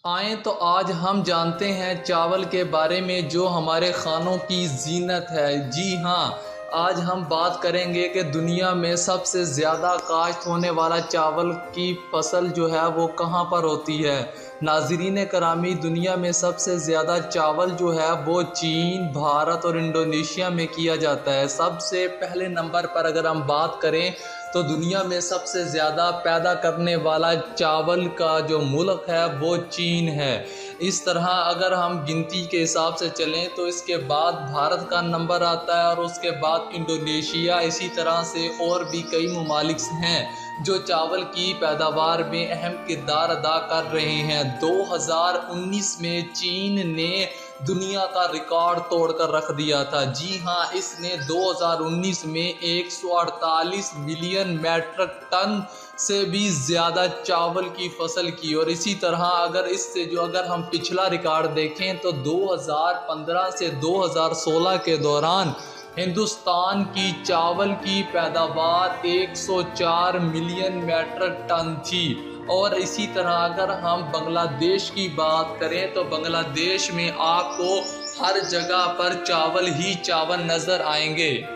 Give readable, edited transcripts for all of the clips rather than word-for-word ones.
आएँ तो आज हम जानते हैं चावल के बारे में जो हमारे खानों की ज़ीनत है। जी हाँ, आज हम बात करेंगे कि दुनिया में सबसे ज़्यादा काश्त होने वाला चावल की फसल जो है वो कहाँ पर होती है। नाज़रीन करामी, दुनिया में सबसे ज़्यादा चावल जो है वो चीन, भारत और इंडोनेशिया में किया जाता है। सबसे पहले नंबर पर अगर हम बात करें तो दुनिया में सबसे ज़्यादा पैदा करने वाला चावल का जो मुल्क है वो चीन है। इस तरह अगर हम गिनती के हिसाब से चलें तो इसके बाद भारत का नंबर आता है और उसके बाद इंडोनेशिया, इसी तरह से और भी कई ममालिक हैं जो चावल की पैदावार में अहम किरदार अदा कर रहे हैं। 2019 में चीन ने दुनिया का रिकॉर्ड तोड़कर रख दिया था। जी हाँ, इसने 2019 में 148 मिलियन मैट्रिक टन से भी ज़्यादा चावल की फसल की। और इसी तरह अगर हम पिछला रिकॉर्ड देखें तो 2015 से 2016 के दौरान हिंदुस्तान की चावल की पैदावार 104 मिलियन मैट्रिक टन थी। और इसी तरह अगर हम बांग्लादेश की बात करें तो बांग्लादेश में आपको हर जगह पर चावल ही चावल नज़र आएंगे,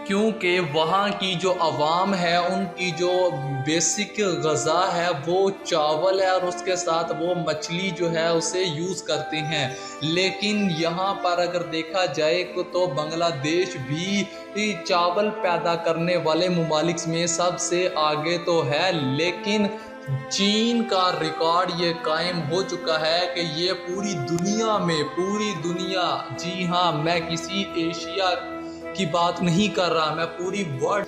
क्योंकि वहाँ की जो अवाम है उनकी जो बेसिक ग़ज़ा है वो चावल है और उसके साथ वो मछली जो है उसे यूज़ करते हैं। लेकिन यहाँ पर अगर देखा जाए तो बांग्लादेश भी चावल पैदा करने वाले ममालिक में सबसे आगे तो है, लेकिन चीन का रिकॉर्ड ये कायम हो चुका है कि ये पूरी दुनिया, जी हाँ, मैं किसी एशिया की बात नहीं कर रहा, मैं पूरी वर्ल्ड,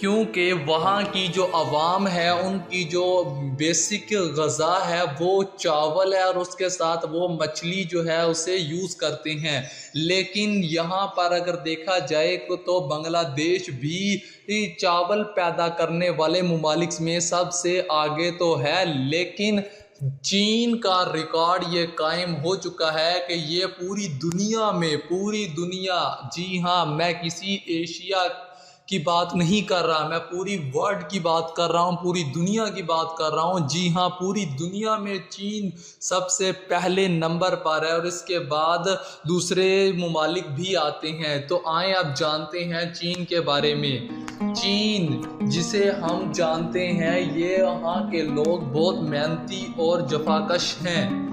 क्योंकि वहाँ की जो अवाम है उनकी जो बेसिक ग़ज़ा है वो चावल है और उसके साथ वो मछली जो है उसे यूज़ करते हैं। लेकिन यहाँ पर अगर देखा जाए तो बांग्लादेश भी चावल पैदा करने वाले ममालिक में सबसे आगे तो है, लेकिन चीन का रिकॉर्ड ये कायम हो चुका है कि ये पूरी दुनिया, जी हाँ, मैं किसी एशिया की बात नहीं कर रहा, मैं पूरी वर्ल्ड की बात कर रहा हूँ, पूरी दुनिया की बात कर रहा हूँ। जी हाँ, पूरी दुनिया में चीन सबसे पहले नंबर पर है और इसके बाद दूसरे ममालिक भी आते हैं। तो आए अब जानते हैं चीन के बारे में। चीन, जिसे हम जानते हैं, ये यहाँ के लोग बहुत मेहनती और जफाकश हैं।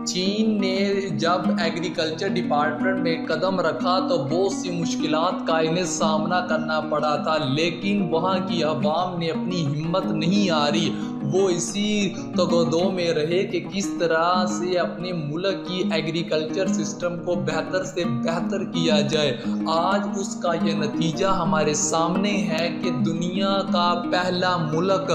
चीन ने जब एग्रीकल्चर डिपार्टमेंट में कदम रखा तो बहुत सी मुश्किलात का इन्हें सामना करना पड़ा था, लेकिन वहाँ की अवाम ने अपनी हिम्मत नहीं हारी। वो इसी तगदो में रहे कि किस तरह से अपने मुल्क की एग्रीकल्चर सिस्टम को बेहतर से बेहतर किया जाए। आज उसका ये नतीजा हमारे सामने है कि दुनिया का पहला मुल्क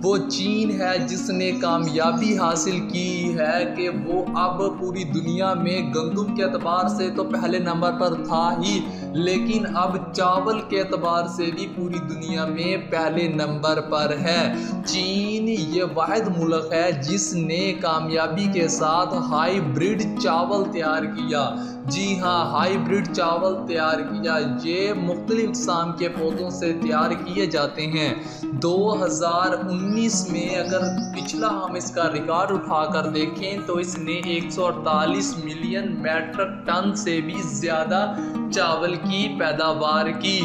वो चीन है जिसने कामयाबी हासिल की है कि वो अब पूरी दुनिया में गंदम के एतबार से तो पहले नंबर पर था ही, लेकिन अब चावल के एतबार से भी पूरी दुनिया में पहले नंबर पर है। चीन ये वाहिद मुल्क है जिसने कामयाबी के साथ हाइब्रिड चावल तैयार किया। जी हाँ, हाइब्रिड चावल तैयार किया। ये मुख्तलिफ किस्म के पौधों से तैयार किए जाते हैं। 2019 में अगर पिछला हम इसका रिकॉर्ड उठाकर देखें तो इसने 148 मिलियन मैट्रिक टन से भी ज़्यादा चावल की पैदावार की।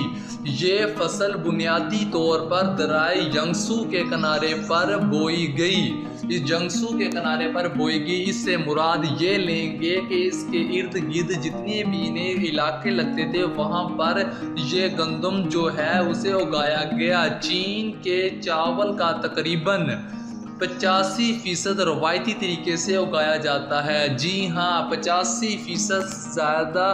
ये फसल बुनियादी तौर पर दरियाए यंगसू के किनारे पर बोई गई। इस जंगसू के किनारे पर बोई गई, इससे मुराद ये लेंगे कि इसके इर्द गिर्द जितने भी इन्हें इलाके लगते थे वहाँ पर ये गंदम जो है उसे उगाया गया। चीन के चावल का तकरीबन 85% रवायती तरीके से उगाया जाता है। जी हाँ, 85% ज़्यादा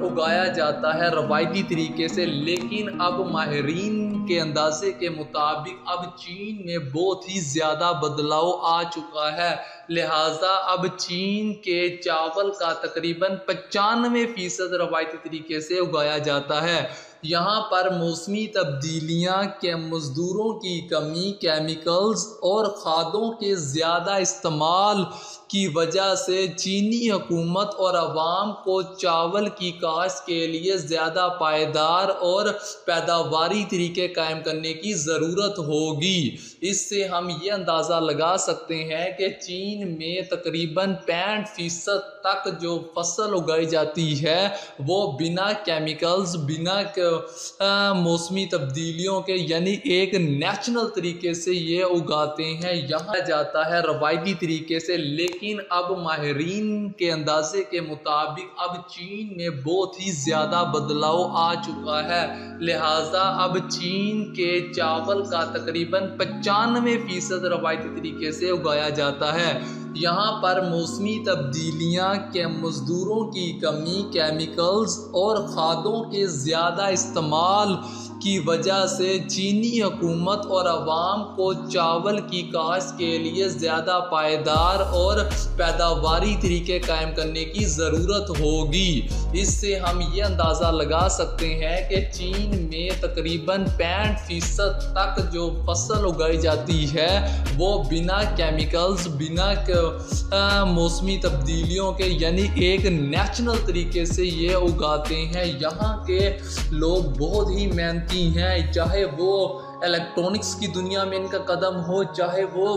उगाया जाता है रवायती तरीके से, लेकिन अब माहिरीन के अंदाजे के मुताबिक अब चीन में बहुत ही ज़्यादा बदलाव आ चुका है। लिहाजा अब चीन के चावल का तकरीबन 95% रवायती तरीके से उगाया जाता है। यहाँ पर मौसमी तब्दीलियाँ के मज़दूरों की कमी, केमिकल्स और खादों के ज़्यादा इस्तेमाल की वजह से चीनी हुकूमत और अवाम को चावल की काश्त के लिए ज़्यादा पायदार और पैदावारी तरीके कायम करने की ज़रूरत होगी। इससे हम ये अंदाज़ा लगा सकते हैं कि चीन में तकरीबन 65% तक जो फसल उगाई जाती है वो बिना केमिकल्स, बिना मौसमी तब्दीलियों के, यानी एक नेचुरल तरीके से ये उगाते हैं। यहाँ जाता है रवायती तरीके से, लेकिन अब माहिरीन के अंदाजे के मुताबिक अब चीन में बहुत ही ज़्यादा बदलाव आ चुका है। लिहाजा अब चीन के चावल का तकरीबन 95% रवायती तरीके से उगाया जाता है। यहाँ पर मौसमी तब्दीलियाँ के मज़दूरों की कमी, केमिकल्स और खादों के ज़्यादा इस्तेमाल की वजह से चीनी हुकूमत और अवाम को चावल की काश्त के लिए ज़्यादा पायदार और पैदावारी तरीके कायम करने की ज़रूरत होगी। इससे हम ये अंदाज़ा लगा सकते हैं कि चीन में तकरीबन 65% तक जो फसल उगाई जाती है वो बिना केमिकल्स, बिना मौसमी तब्दीलियों के, यानी एक नेचुरल तरीके से ये उगाते हैं। यहाँ के लोग बहुत ही मेहनती हैं, चाहे वो इलेक्ट्रॉनिक्स की दुनिया में इनका कदम हो, चाहे वो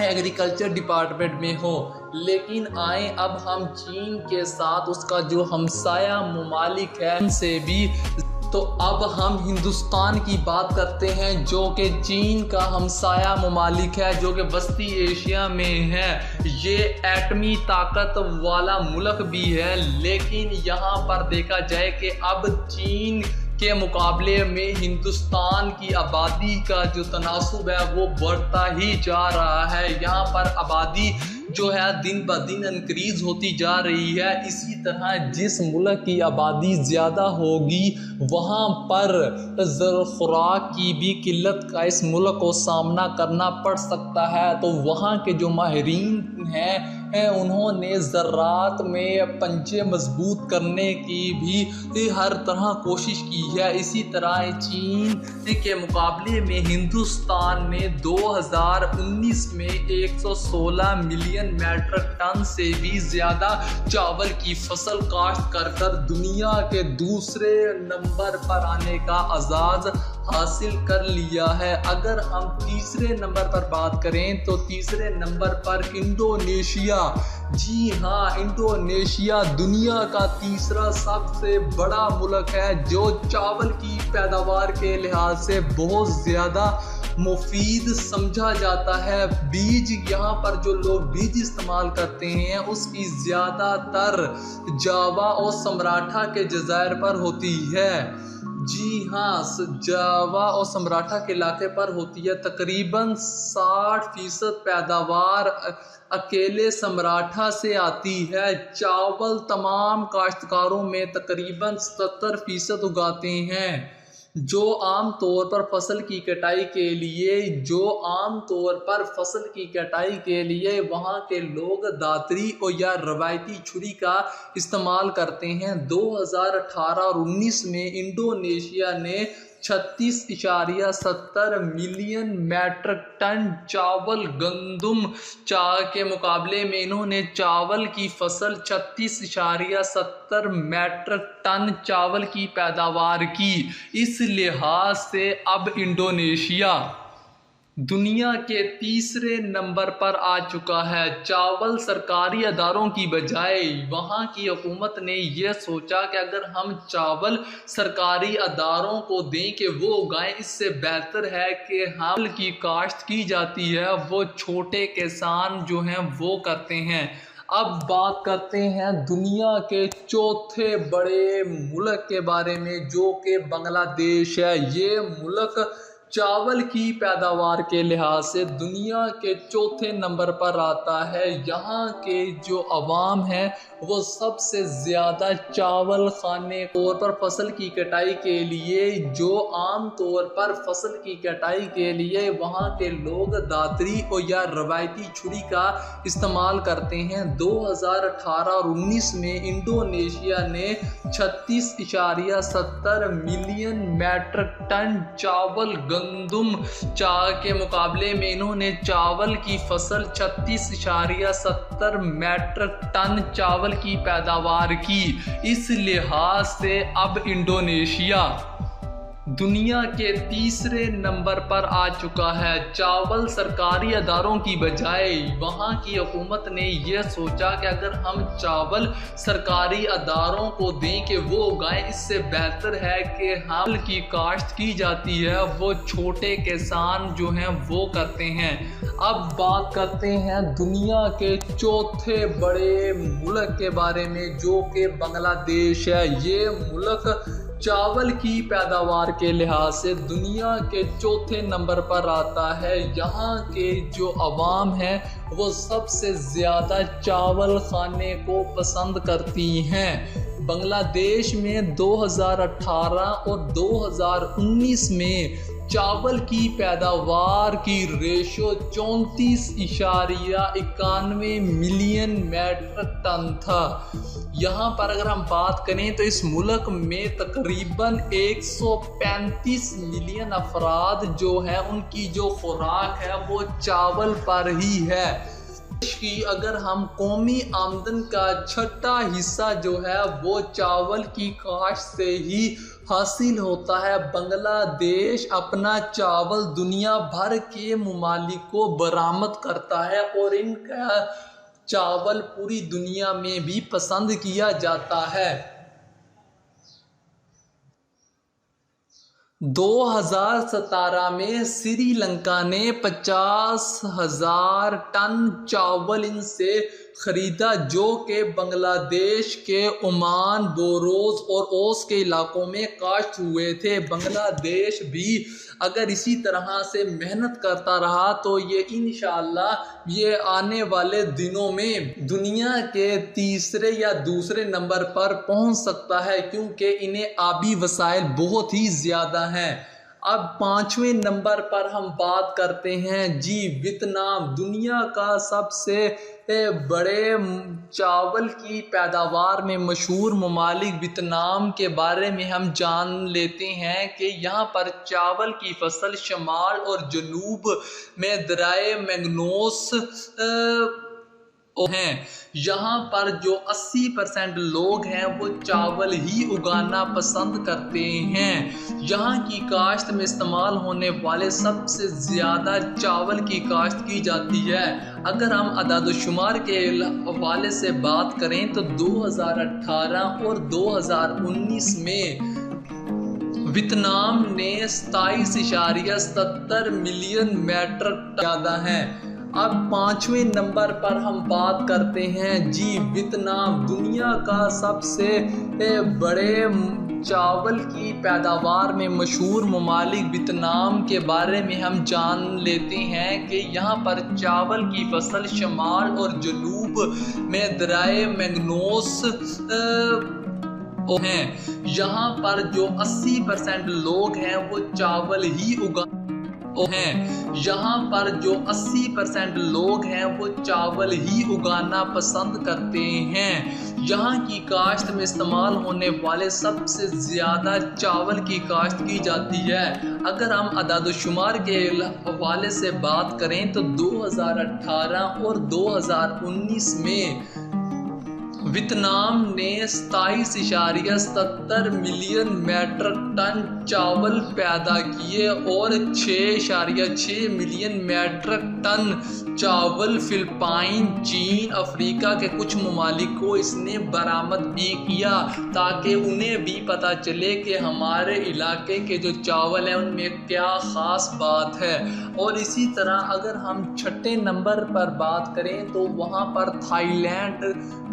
एग्रीकल्चर डिपार्टमेंट में हो। लेकिन आए अब हम चीन के साथ उसका जो हमसाया ममालिक है उनसे भी, तो अब हम हिंदुस्तान की बात करते हैं जो कि चीन का हमसाया ममालिक है, जो कि वस्ती एशिया में है। ये एटमी ताकत वाला मुल्क भी है, लेकिन यहाँ पर देखा जाए कि अब चीन के मुकाबले में हिंदुस्तान की आबादी का जो तनासुब है वो बढ़ता ही जा रहा है। यहाँ पर आबादी जो है दिन ब दिन इंक्रीज़ होती जा रही है। इसी तरह जिस मुल्क की आबादी ज़्यादा होगी वहाँ पर खुराक की भी किल्लत का इस मुल्क को सामना करना पड़ सकता है। तो वहाँ के जो माहिरीन हैं उन्होंने ज़राअत में पंजे मजबूत करने की भी हर तरह कोशिश की है। इसी तरह चीन के मुकाबले में हिंदुस्तान में 2019 में 116 मिलियन मैट्रिक टन से भी ज़्यादा चावल की फसल काश्त कर दुनिया के दूसरे नंबर पर आने का एजाज़ हासिल कर लिया है। अगर हम तीसरे नंबर पर बात करें तो तीसरे नंबर पर इंडोनेशिया। जी हाँ, इंडोनेशिया दुनिया का तीसरा सबसे बड़ा मुल्क है जो चावल की पैदावार के लिहाज से बहुत ज़्यादा मुफीद समझा जाता है। बीज, यहाँ पर जो लोग बीज इस्तेमाल करते हैं उसकी ज़्यादातर जावा और सम्राठा के जज़ायर पर होती है। जी हाँ, जावा और सम्राठा के इलाके पर होती है। तकरीबन 60% पैदावार अकेले सम्राठा से आती है। चावल तमाम काश्तकारों में तकरीबन 70% उगाते हैं। जो आम तौर पर फसल की कटाई के लिए वहाँ के लोग दातरी और या रवायती छुरी का इस्तेमाल करते हैं। 2018 और 19 में इंडोनेशिया ने 36.70 मिलियन मैट्रिक टन चावल, गंदम के मुकाबले में इन्होंने चावल की फसल 36.70 मैट्रिक टन चावल की पैदावार की। इस लिहाज से अब इंडोनेशिया दुनिया के तीसरे नंबर पर आ चुका है। चावल सरकारी अदारों की बजाय वहाँ की हुकूमत ने यह सोचा कि अगर हम चावल सरकारी अदारों को दें कि वो उगाएं, इससे बेहतर है कि हम की काश्त की जाती है वो छोटे किसान जो हैं वो करते हैं। अब बात करते हैं दुनिया के चौथे बड़े मुल्क के बारे में जो कि बांग्लादेश है। ये मुल्क चावल की पैदावार के लिहाज से दुनिया के चौथे नंबर पर आता है। यहाँ के जो अवाम है वो सबसे ज़्यादा चावल खाने तौर पर फसल की कटाई के लिए, जो आम तौर पर फसल की कटाई के लिए वहाँ के लोग दातरी और या रवायती छुरी का इस्तेमाल करते हैं। 2018 और 19 में इंडोनेशिया ने 36.70 मिलियन मैट्रिक टन चावल, गंदम चाय के मुकाबले में इन्होंने चावल की फसल 36.70 मीट्रिक टन चावल की पैदावार की। इस लिहाज से अब इंडोनेशिया दुनिया के तीसरे नंबर पर आ चुका है। चावल सरकारी अदारों की बजाय वहाँ की हुकूमत ने यह सोचा कि अगर हम चावल सरकारी अदारों को दें कि वो उगाएं, इससे बेहतर है कि हम की काश्त की जाती है वो छोटे किसान जो हैं वो करते हैं। अब बात करते हैं दुनिया के चौथे बड़े मुल्क के बारे में जो कि बांग्लादेश है। ये मुल्क चावल की पैदावार के लिहाज से दुनिया के चौथे नंबर पर आता है। यहाँ के जो अवाम है वो सबसे ज़्यादा चावल खाने को पसंद करती हैं। बांग्लादेश में 2018 और 2019 में चावल की पैदावार की रेशो 34.91 मिलियन मीट्रिक टन था। यहाँ पर अगर हम बात करें तो इस मुल्क में तकरीबन 135 मिलियन अफराद जो हैं उनकी जो खुराक है वो चावल पर ही है। देश की अगर हम कौमी आमदन का छठा हिस्सा जो है वो चावल की काश्त से ही हासिल होता है। बांग्लादेश अपना चावल दुनिया भर के ममालिक को बरामद करता है और इनका चावल पूरी दुनिया में भी पसंद किया जाता है। 2017 में श्रीलंका ने 50,000 टन चावल इनसे खरीदा जो कि बांग्लादेश के ओमान, बोरोज और ओस के इलाकों में काश्त हुए थे। बांग्लादेश भी अगर इसी तरह से मेहनत करता रहा तो ये इंशाअल्लाह ये आने वाले दिनों में दुनिया के तीसरे या दूसरे नंबर पर पहुंच सकता है, क्योंकि इन्हें आबी वसाइल बहुत ही ज़्यादा हैं। अब पांचवें नंबर पर हम बात करते हैं जी वियतनाम। दुनिया का सबसे बड़े चावल की पैदावार में मशहूर ममालिक वियतनाम के बारे में हम जान लेते हैं कि यहाँ पर चावल की फसल शमाल और जनूब में दरियाए मैग्नोस हैं। यहाँ पर जो 80% लोग हैं वो चावल ही उगाना पसंद करते हैं। यहाँ की काश्त में इस्तेमाल होने वाले सबसे ज़्यादा चावल की काश्त की जाती है। अगर हम अदाद-ओ-शुमार के हवाले से बात करें तो 2018 और 2019 में वियतनाम ने 27.70 मिलियन मीट्रिक ज़्यादा हैं। अब पांचवें नंबर पर हम बात करते हैं जी वियतनाम। दुनिया का सबसे बड़े चावल की पैदावार में मशहूर ममालिक वियतनाम के बारे में हम जान लेते हैं कि यहाँ पर चावल की फसल शमाल और जनूब में दरियाए मैग्नोस हैं। यहाँ पर जो 80% लोग हैं वो चावल ही हैं। यहाँ पर जो 80% लोग हैं वो चावल ही उगाना पसंद करते हैं। यहाँ की काश्त में इस्तेमाल होने वाले सबसे ज़्यादा चावल की काश्त की जाती है। अगर हम अदाद-ओ-शुमार के हवाले से बात करें तो 2018 और 2019 में वियतनाम ने 27.70 मिलियन मीट्रिक टन चावल पैदा किए और 6.6 मिलियन मीट्रिक टन चावल फिलिपाइन, चीन, अफ्रीका के कुछ ममालिक को इसने बरामद भी किया, ताकि उन्हें भी पता चले कि हमारे इलाके के जो चावल हैं उनमें क्या ख़ास बात है। और इसी तरह अगर हम छठे नंबर पर बात करें तो वहाँ पर थाईलैंड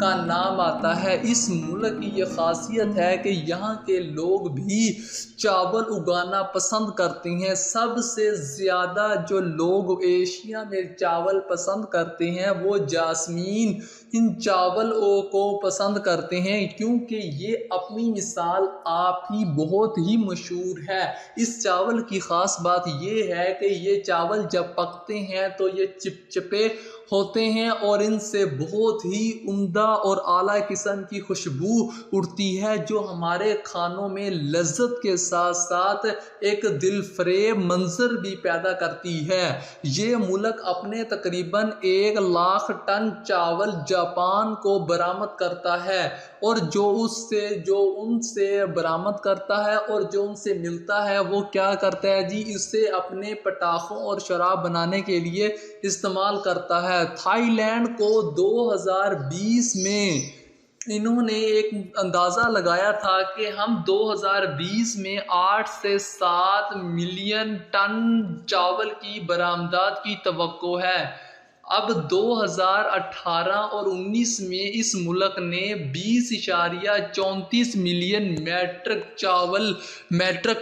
का नाम आता है। इस मुल्क की ये खासियत है कि यहाँ के लोग भी चावल उगाना पसंद करते हैं। सबसे ज़्यादा जो लोग एशिया में चावल पसंद करते हैं वो जास्मीन इन चावलों को पसंद करते हैं, क्योंकि ये अपनी मिसाल आप ही बहुत ही मशहूर है। इस चावल की ख़ास बात ये है कि ये चावल जब पकते हैं तो ये चिपचिपे होते हैं और इनसे बहुत ही उम्दा और आला किस्म की खुशबू उड़ती है जो हमारे खानों में लज्जत के साथ साथ एक दिलफरेब मंजर भी पैदा करती है। ये मुल्क अपने तकरीबन 1 लाख टन चावल जापान को बरामद करता है और जो उनसे बरामद करता है और जो उनसे मिलता है वो क्या करता है जी, इसे अपने पटाखों और शराब बनाने के लिए इस्तेमाल करता है। थाईलैंड को 2020 में इन्होंने एक अंदाज़ा लगाया था कि हम 2020 में 8 से 7 मिलियन टन चावल की बरामदात की तवक्को है। अब 2018 और 19 में इस मुल्क ने 20.34 मिलियन मैट्रिक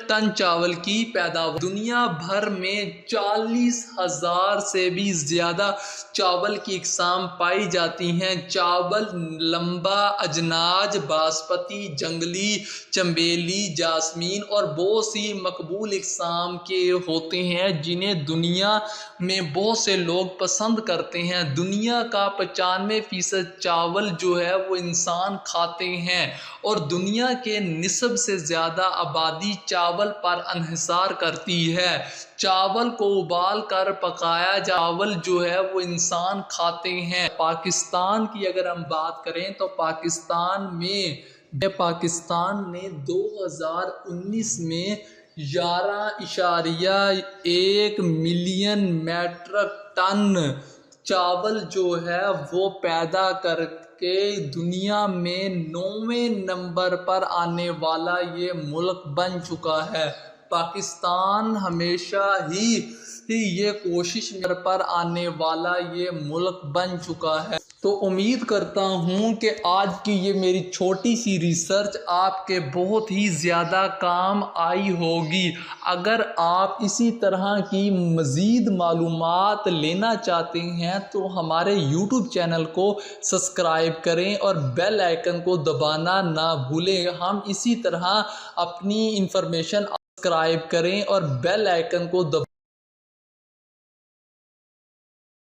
टन चावल की पैदावार। दुनिया भर में 40,000 से भी ज़्यादा चावल की इकसाम पाई जाती हैं। चावल लंबा, अजनाज, बासमती, जंगली, चंबेली, जासमीन और बहुत सी मकबूल इकसाम के होते हैं जिन्हें दुनिया में बहुत से लोग पसंद करते हैं। दुनिया का 95% चावल जो है वो इंसान खाते हैं और दुनिया के निस्ब से ज़्यादा आबादी चावल पर इन्हिसार करती है। चावल को उबाल कर पकाया चावल जो है वो इंसान खाते हैं। पाकिस्तान की अगर हम बात करें तो पाकिस्तान ने 2019 में 11.1 मिलियन मैट्रिक टन चावल जो है वो पैदा करके दुनिया में 9वें नंबर पर आने वाला ये मुल्क बन चुका है। पाकिस्तान हमेशा ही ये कोशिश पर आने वाला ये मुल्क बन चुका है। तो उम्मीद करता हूँ कि आज की ये मेरी छोटी सी रिसर्च आपके बहुत ही ज़्यादा काम आई होगी। अगर आप इसी तरह की मज़ीद मालूमात लेना चाहते हैं तो हमारे YouTube चैनल को सब्सक्राइब करें और बेल आइकन को दबाना ना भूलें। हम इसी तरह अपनी इंफॉर्मेशन सब्सक्राइब करें और बेल आइकन को